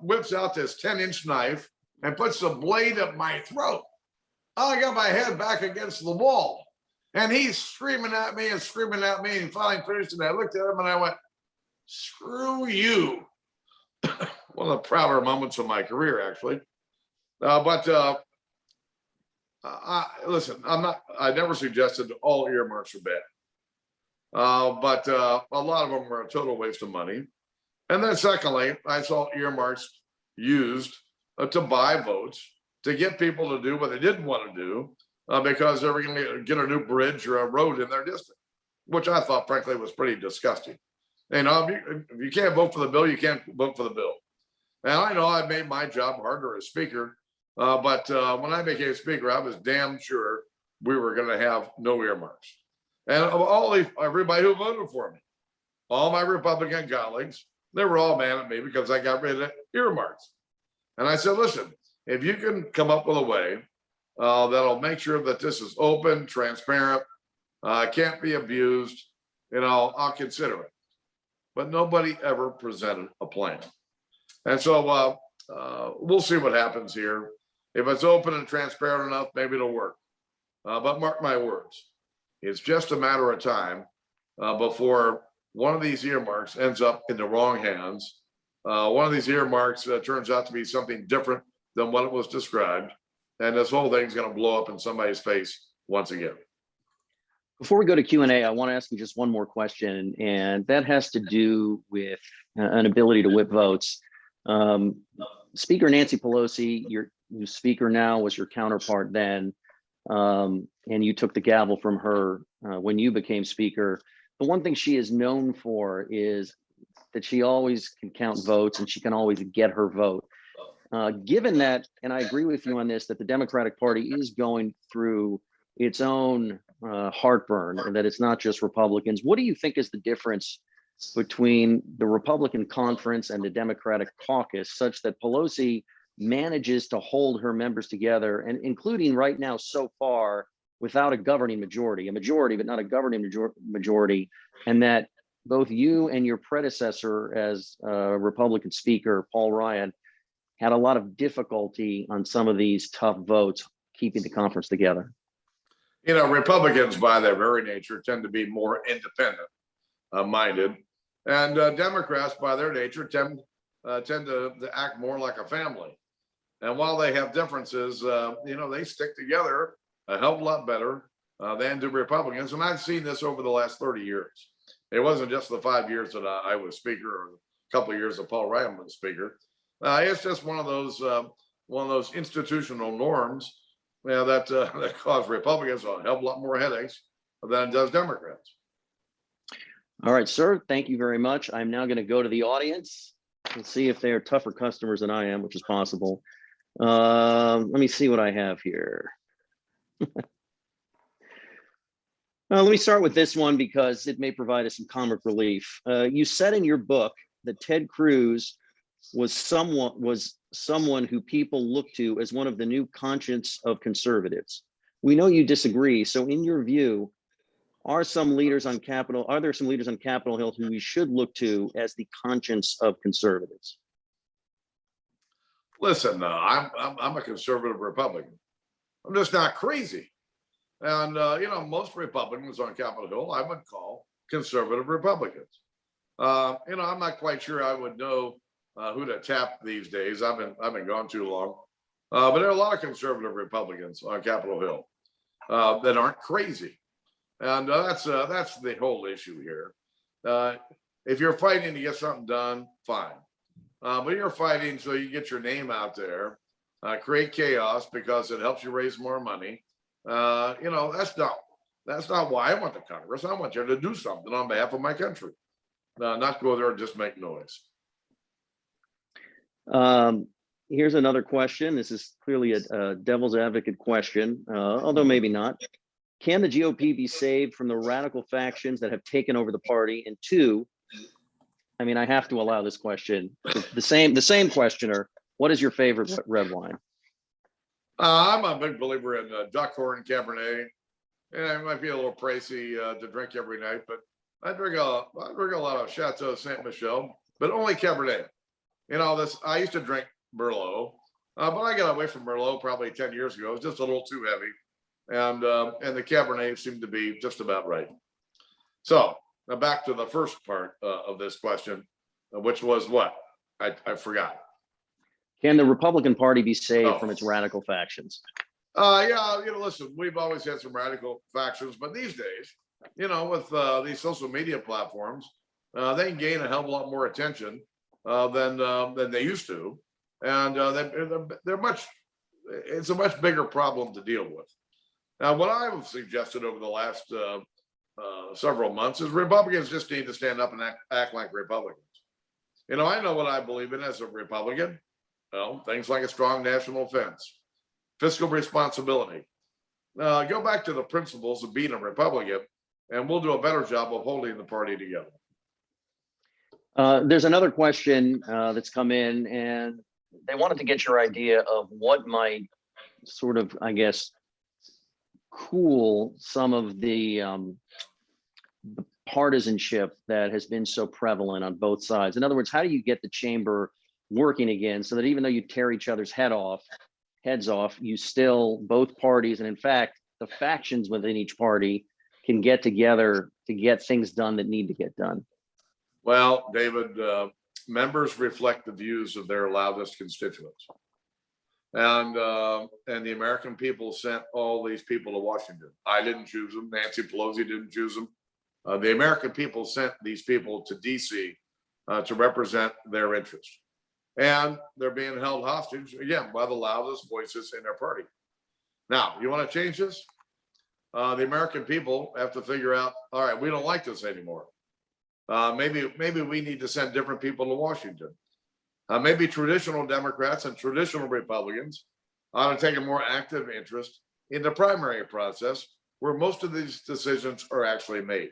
whips out this 10-inch knife and puts the blade at my throat. I got my head back against the wall. And he's screaming at me and screaming at me. And finally finished, and I looked at him and I went, screw you. One of the prouder moments of my career, actually. Listen, I never suggested all earmarks are bad. But a lot of them were a total waste of money. And then secondly, I saw earmarks used to buy votes, to get people to do what they didn't want to do because they were going to get a new bridge or a road in their district, which I thought, frankly, was pretty disgusting. You know, if you can't vote for the bill, you can't vote for the bill. And I know I made my job harder as speaker, but when I became speaker, I was damn sure we were going to have no earmarks. And of everybody who voted for me, all my Republican colleagues, they were all mad at me because I got rid of earmarks. And I said, listen, if you can come up with a way that'll make sure that this is open, transparent, can't be abused, you know, I'll consider it. But nobody ever presented a plan. And so we'll see what happens here. If it's open and transparent enough, maybe it'll work. But mark my words, it's just a matter of time before one of these earmarks ends up in the wrong hands. One of these earmarks turns out to be something different than what it was described. And this whole thing's going to blow up in somebody's face once again. Before we go to Q&A, I want to ask you just one more question, and that has to do with an ability to whip votes. Speaker Nancy Pelosi, your speaker now, was your counterpart then, and you took the gavel from her when you became speaker. The one thing she is known for is that she always can count votes and she can always get her vote. Given that, and I agree with you on this, that the Democratic Party is going through its own heartburn and that it's not just Republicans, what do you think is the difference between the Republican conference and the Democratic caucus such that Pelosi manages to hold her members together, and including right now so far without a governing majority, but not a governing majority, and that both you and your predecessor as Republican Speaker, Paul Ryan, had a lot of difficulty on some of these tough votes keeping the conference together? You know, Republicans by their very nature tend to be more independent minded, and Democrats by their nature tend to act more like a family. And while they have differences, you know, they stick together a hell of a lot better than do Republicans. And I've seen this over the last 30 years. It wasn't just the 5 years that I was speaker, or a couple of years that Paul Ryan was speaker. It's just one of those institutional norms that cause Republicans a hell of a lot more headaches than it does Democrats. All right, sir. Thank you very much. I'm now going to go to the audience and see if they are tougher customers than I am, which is possible. Let me see what I have here. Let me start with this one because it may provide us some comic relief. You said in your book that Ted Cruz was someone who people look to as one of the new conscience of conservatives. We know you disagree. So in your view, are there some leaders on Capitol Hill who we should look to as the conscience of conservatives? Listen, I'm a conservative Republican. I'm just not crazy. And, most Republicans on Capitol Hill, I would call conservative Republicans. I'm not quite sure I would know who to tap these days. I've been gone too long. But there are a lot of conservative Republicans on Capitol Hill that aren't crazy. And that's the whole issue here. If you're fighting to get something done, fine. But you're fighting so you get your name out there, create chaos because it helps you raise more money. That's not why I went to Congress. I want you to do something on behalf of my country, not go there and just make noise. Here's another question. This is clearly a devil's advocate question, although maybe not. Can the GOP be saved from the radical factions that have taken over the party? And two, I have to allow this question. The same questioner. What is your favorite red wine? I'm a big believer in Drucker and Cabernet. Yeah, it might be a little pricey to drink every night, but I drink a lot of Chateau Saint Michel, but only Cabernet. I used to drink Merlot, but I got away from Merlot probably 10 years ago. It was just a little too heavy, and the Cabernet seemed to be just about right. So now back to the first part of this question, which was what? I forgot. Can the Republican Party be saved from its radical factions? Listen, we've always had some radical factions, but these days, with these social media platforms, they can gain a hell of a lot more attention than they used to, and it's a much bigger problem to deal with. Now, what I've suggested over the last several months is Republicans just need to stand up and act like Republicans. I know what I believe in as a Republican. Things like a strong national defense, fiscal responsibility. Go back to the principles of being a Republican, and we'll do a better job of holding the party together. There's another question that's come in, and they wanted to get your idea of what might sort of, cool some of the partisanship that has been so prevalent on both sides. In other words, how do you get the chamber working again so that even though you tear each other's heads off, you still, both parties, and in fact, the factions within each party can get together to get things done that need to get done? Well, David, members reflect the views of their loudest constituents. And the American people sent all these people to Washington. I didn't choose them. Nancy Pelosi didn't choose them. The American people sent these people to DC to represent their interests. And they're being held hostage, again, by the loudest voices in their party. Now, you want to change this? The American people have to figure out, all right, we don't like this anymore. Maybe we need to send different people to Washington. Maybe traditional Democrats and traditional Republicans ought to take a more active interest in the primary process where most of these decisions are actually made.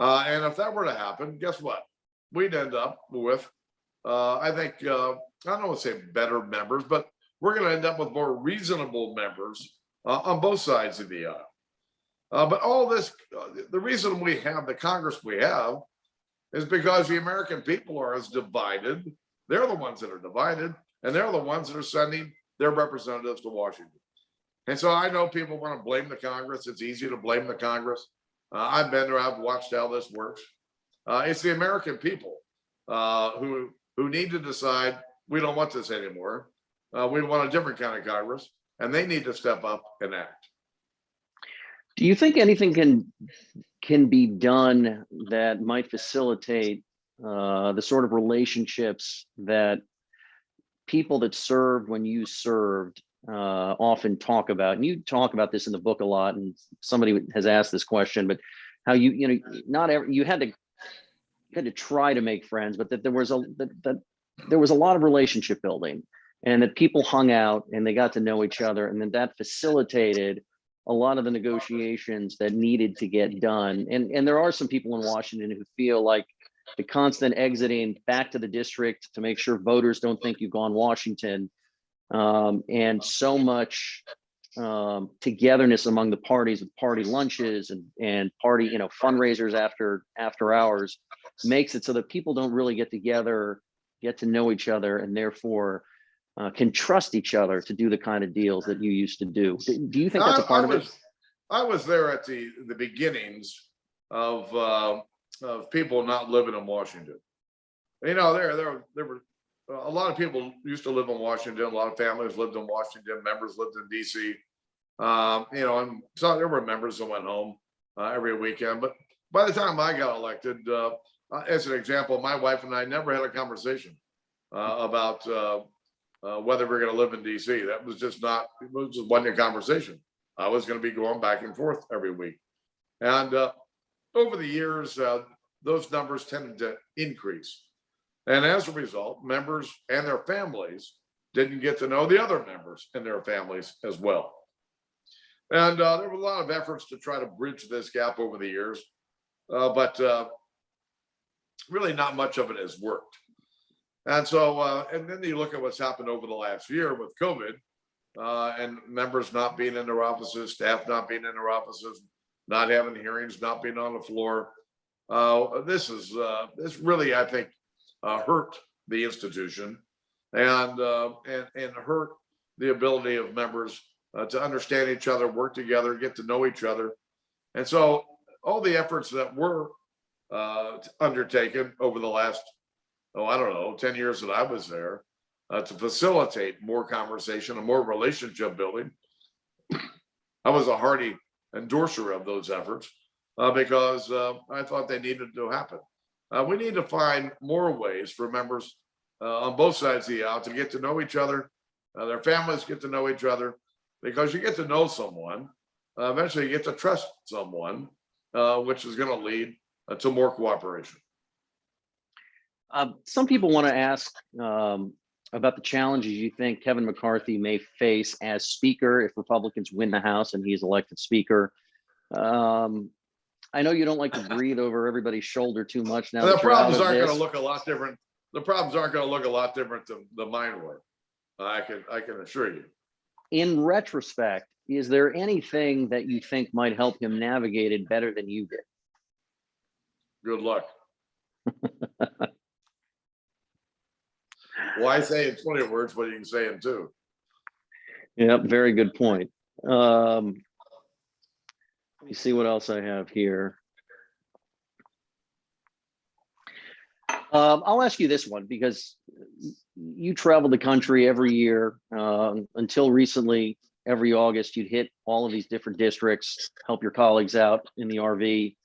And if that were to happen, guess what? We'd end up with, I don't want to say better members, but we're going to end up with more reasonable members on both sides of the aisle. But all this, the reason we have the Congress we have is because the American people are as divided. They're the ones that are divided, and they're the ones that are sending their representatives to Washington. And so I know people want to blame the Congress. It's easy to blame the Congress. I've been there. I've watched how this works. It's the American people who need to decide we don't want this anymore. We want a different kind of Congress, and they need to step up and act. Do you think anything can be done that might facilitate the sort of relationships that people that served when you served often talk about? And you talk about this in the book a lot, and somebody has asked this question, but how you know, not every, you had to try to make friends, but that there was a lot of relationship building, and that people hung out and they got to know each other, and then that facilitated a lot of the negotiations that needed to get done. And there are some people in Washington who feel like the constant exiting back to the district to make sure voters don't think you've gone Washington, and so much togetherness among the parties with party lunches and party, you know, fundraisers after hours, makes it so that people don't really get together, get to know each other, and therefore can trust each other to do the kind of deals that you used to do. Do you think that's a part of it? I was there at the beginnings of people not living in Washington. You know, there were a lot of people used to live in Washington. A lot of families lived in Washington. Members lived in DC. You know, and so there were members that went home every weekend. But by the time I got elected, as an example, my wife and I never had a conversation about whether we're going to live in DC. That was just not, it was just wasn't a conversation. I was going to be going back and forth every week. And over the years, those numbers tended to increase. And as a result, members and their families didn't get to know the other members and their families as well. And there were a lot of efforts to try to bridge this gap over the years, but really not much of it has worked. And so, and then you look at what's happened over the last year with COVID, and members not being in their offices, staff not being in their offices, not having hearings, not being on the floor. This really, I think, hurt the institution and hurt the ability of members to understand each other, work together, get to know each other. And so all the efforts that were undertaken over the last, I don't know, 10 years that I was there, to facilitate more conversation and more relationship building, I was a hearty endorser of those efforts because I thought they needed to happen. We need to find more ways for members on both sides of the aisle to get to know each other, their families get to know each other, because you get to know someone, eventually you get to trust someone, which is going to lead to more cooperation. Some people want to ask about the challenges you think Kevin McCarthy may face as Speaker if Republicans win the House and he's elected Speaker. I know you don't like to breathe over everybody's shoulder too much now. The problems aren't going to look a lot different. The problems aren't going to look a lot different than mine were. I can assure you. In retrospect, is there anything that you think might help him navigate it better than you did? Good luck. Why say in 20 words what you can say in 2? Yep, very good point. Let me see what else I have here. I'll ask you this one because you travel the country every year. Until recently, every August, you'd hit all of these different districts, help your colleagues out in the RV.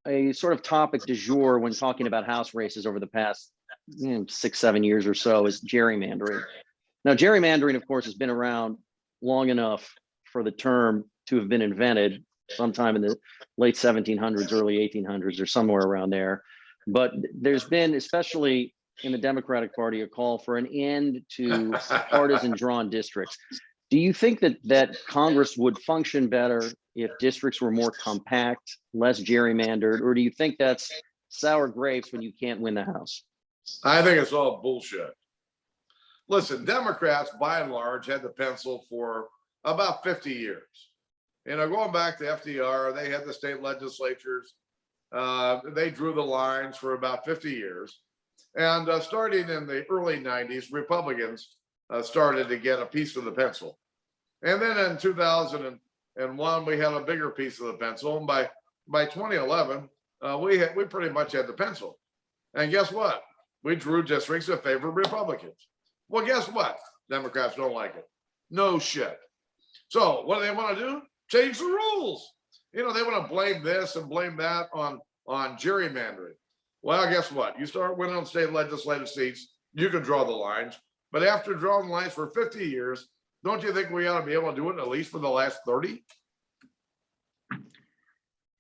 A sort of topic du jour when talking about House races over the past 6-7 years or so is gerrymandering. Now, gerrymandering, of course, has been around long enough for the term to have been invented sometime in the late 1700s, early 1800s, or somewhere around there. But there's been, especially in the Democratic Party, a call for an end to partisan drawn districts. Do you think that Congress would function better if districts were more compact, less gerrymandered, or do you think that's sour grapes when you can't win the House? I think it's all bullshit. Listen, Democrats, by and large, had the pencil for about 50 years. You know, going back to FDR, they had the state legislatures. They drew the lines for about 50 years. And starting in the early 90s, Republicans started to get a piece of the pencil. And then in 2001, we had a bigger piece of the pencil. And by 2011, we pretty much had the pencil. And guess what? We drew districts that favor Republicans. Well, guess what? Democrats don't like it. No shit. So what do they want to do? Change the rules. They want to blame this and blame that on gerrymandering. Well, guess what? You start winning on state legislative seats, you can draw the lines. But after drawing the lines for 50 years, don't you think we ought to be able to do it at least for the last 30?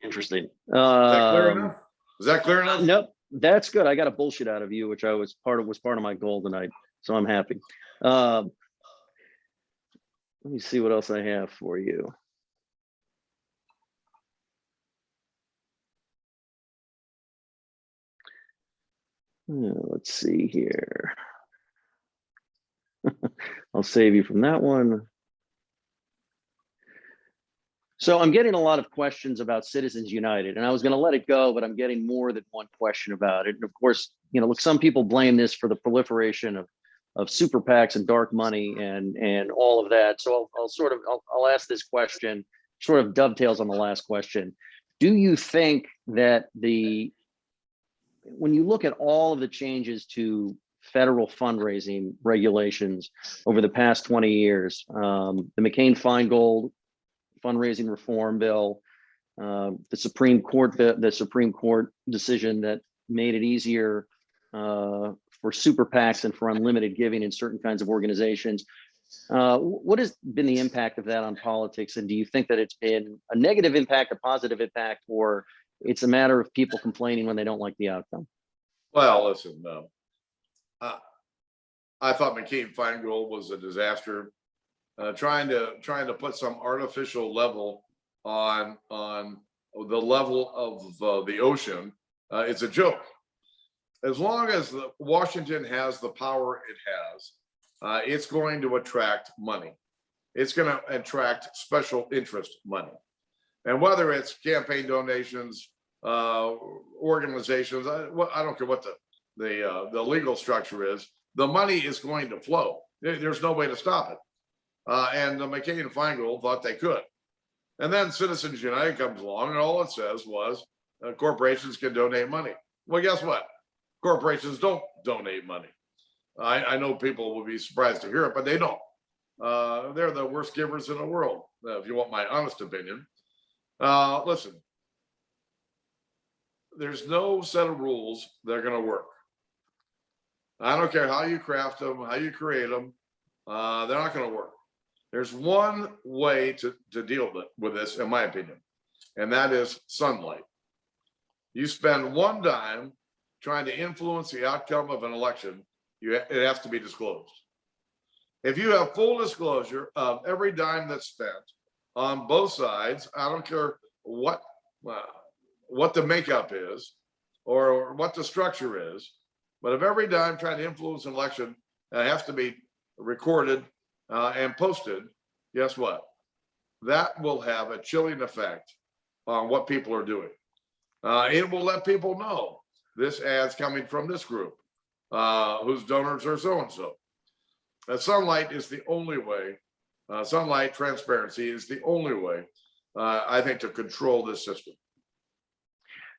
Interesting. Is that clear enough? Is that clear enough? Nope, that's good. I got a bullshit out of you, which was part of my goal tonight. So I'm happy. Let me see what else I have for you. Let's see here. I'll save you from that one. So I'm getting a lot of questions about Citizens United, and I was going to let it go, but I'm getting more than one question about it. And of course, look, some people blame this for the proliferation of super PACs and dark money and all of that. So I'll ask this question, sort of dovetails on the last question. Do you think that when you look at all of the changes to federal fundraising regulations over the past 20 years, the McCain-Feingold fundraising reform bill, the Supreme Court decision that made it easier for super PACs and for unlimited giving in certain kinds of organizations. What has been the impact of that on politics? And do you think that it's been a negative impact, a positive impact, or it's a matter of people complaining when they don't like the outcome? Well, listen, I thought McCain-Feingold was a disaster. Trying to put some artificial level on the level of the ocean, it's a joke. As long as Washington has the power it has, it's going to attract money. It's going to attract special interest money, and whether it's campaign donations, organizations, I don't care what the legal structure is. The money is going to flow. There's no way to stop it. And McCain and Feingold thought they could. And then Citizens United comes along, and all it says was corporations can donate money. Well, guess what? Corporations don't donate money. I know people will be surprised to hear it, but they don't. They're the worst givers in the world, if you want my honest opinion. Listen, there's no set of rules that are going to work. I don't care how you craft them, how you create them, they're not going to work. There's one way to deal with this, in my opinion, and that is sunlight. You spend one dime trying to influence the outcome of an election, it has to be disclosed. If you have full disclosure of every dime that's spent on both sides, I don't care what the makeup is or what the structure is, but if every dime trying to influence an election has to be recorded and posted, guess what? That will have a chilling effect on what people are doing. It will let people know this ad's coming from this group, whose donors are so-and-so. Sunlight is the only way, sunlight transparency is the only way, I think, to control this system.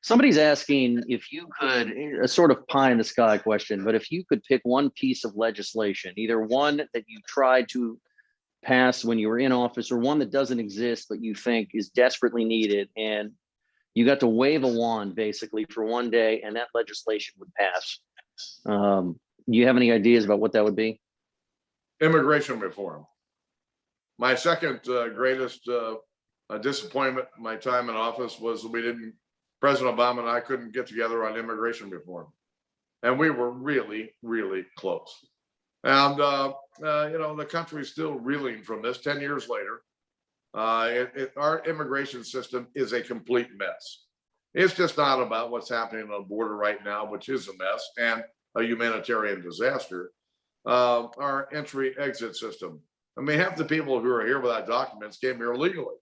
Somebody's asking if you could, a sort of pie in the sky question, but if you could pick one piece of legislation, either one that you tried to pass when you were in office or one that doesn't exist but you think is desperately needed, and you got to wave a wand basically for one day and that legislation would pass. Do you have any ideas about what that would be? Immigration reform. My second greatest disappointment in my time in office was President Obama and I couldn't get together on immigration reform. And we were really, really close. And, the country is still reeling from this 10 years later. Our immigration system is a complete mess. It's just not about what's happening on the border right now, which is a mess and a humanitarian disaster. Our entry-exit system. I mean, half the people who are here without documents came here illegally.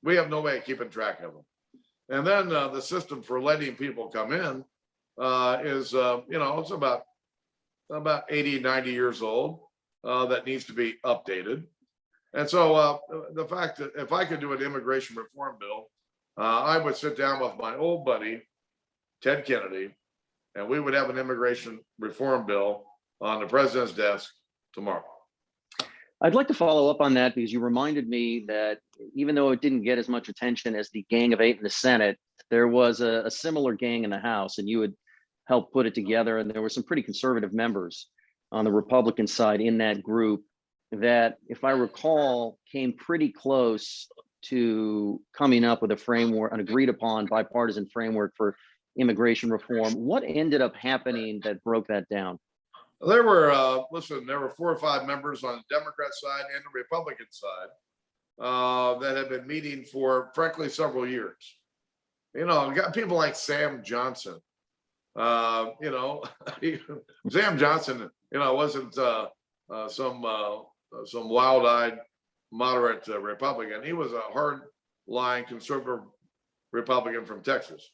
We have no way of keeping track of them. And then the system for letting people come in is, it's about 80, 90 years old that needs to be updated. And so the fact that if I could do an immigration reform bill, I would sit down with my old buddy, Ted Kennedy, and we would have an immigration reform bill on the president's desk tomorrow. I'd like to follow up on that because you reminded me that even though it didn't get as much attention as the Gang of Eight in the Senate, there was a similar gang in the House, and you had helped put it together. And there were some pretty conservative members on the Republican side in that group that, if I recall, came pretty close to coming up with a framework, an agreed upon bipartisan framework for immigration reform. What ended up happening that broke that down? There were, there were 4 or 5 members on the Democrat side and the Republican side that had been meeting for, frankly, several years. You know, you got people like Sam Johnson. You know, Sam Johnson, you know, wasn't some wild-eyed moderate Republican. He was a hard-line conservative Republican from Texas.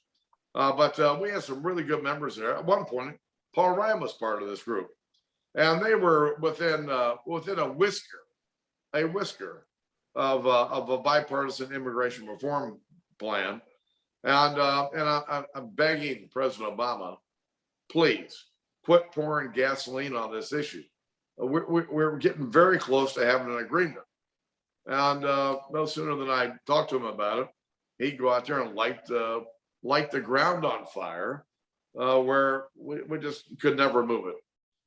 But we had some really good members there. At one point, Paul Ryan was part of this group, and they were within a whisker of a bipartisan immigration reform plan. And I'm begging President Obama, please quit pouring gasoline on this issue. We're getting very close to having an agreement. And no sooner than I talked to him about it, he'd go out there and light the ground on fire, where we just could never move it.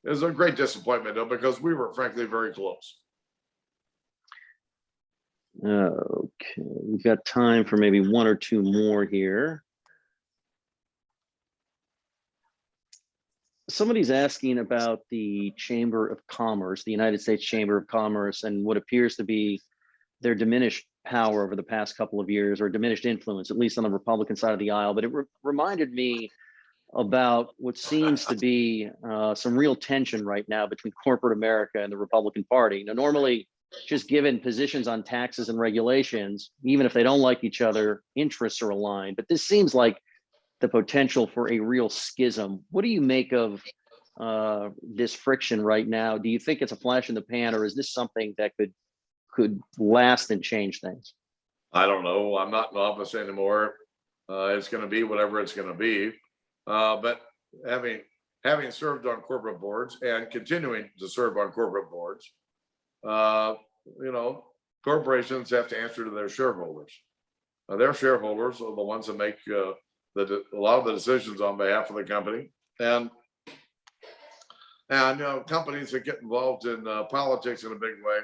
It was a great disappointment, though, because we were frankly very close. Okay, we've got time for maybe 1 or 2 more here. Somebody's asking about the Chamber of Commerce, the United States Chamber of Commerce, and what appears to be their diminished power over the past couple of years, or diminished influence, at least on the Republican side of the aisle. But it reminded me about what seems to be some real tension right now between corporate America and the Republican Party. Now, normally, just given positions on taxes and regulations, even if they don't like each other, interests are aligned. But this seems like the potential for a real schism. What do you make of this friction right now? Do you think it's a flash in the pan, or is this something that could last and change things? I don't know. I'm not in office anymore. It's going to be whatever it's going to be. But having served on corporate boards and continuing to serve on corporate boards, you know, corporations have to answer to their shareholders. Their shareholders are the ones that make a lot of the decisions on behalf of the company, and you know, companies that get involved in politics in a big way,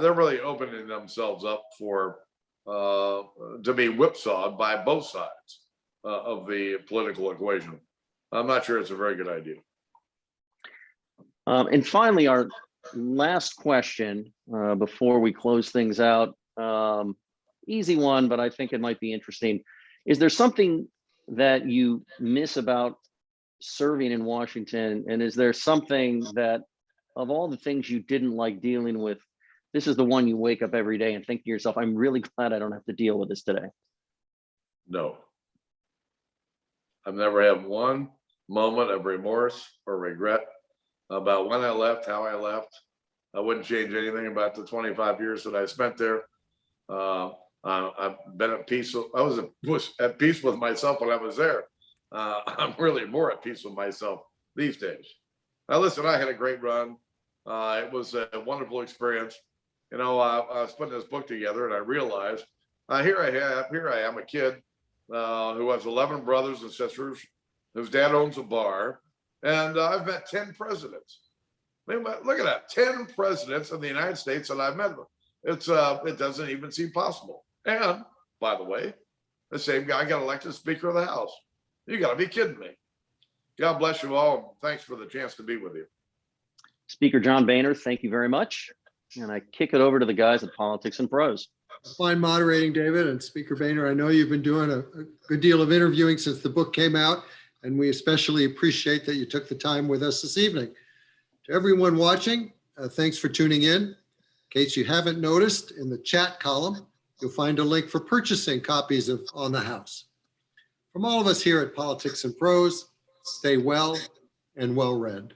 they're really opening themselves up for to be whipsawed by both sides of the political equation. I'm not sure it's a very good idea. And finally, our last question before we close things out. Easy one, but I think it might be interesting. Is there something that you miss about serving in Washington? And is there something that, of all the things you didn't like dealing with, this is the one you wake up every day and think to yourself, I'm really glad I don't have to deal with this today? No. I've never had one moment of remorse or regret about when I left, how I left. I wouldn't change anything about the 25 years that I spent there. I've been at peace. I was at peace with myself when I was there. I'm really more at peace with myself these days. Now, listen, I had a great run. It was a wonderful experience. You know, I was putting this book together, and I realized here I am, a kid who has 11 brothers and sisters, whose dad owns a bar, and I've met 10 presidents. I mean, look at that, 10 presidents of the United States that I've met. It doesn't even seem possible. And by the way, the same guy got elected Speaker of the House. You got to be kidding me. God bless you all. And thanks for the chance to be with you. Speaker John Boehner, thank you very much. And I kick it over to the guys at Politics and Prose. Fine moderating, David. And Speaker Boehner, I know you've been doing a good deal of interviewing since the book came out, and we especially appreciate that you took the time with us this evening. To everyone watching, thanks for tuning in. In case you haven't noticed, in the chat column, you'll find a link for purchasing copies of On the House. From all of us here at Politics and Prose, stay well and well read.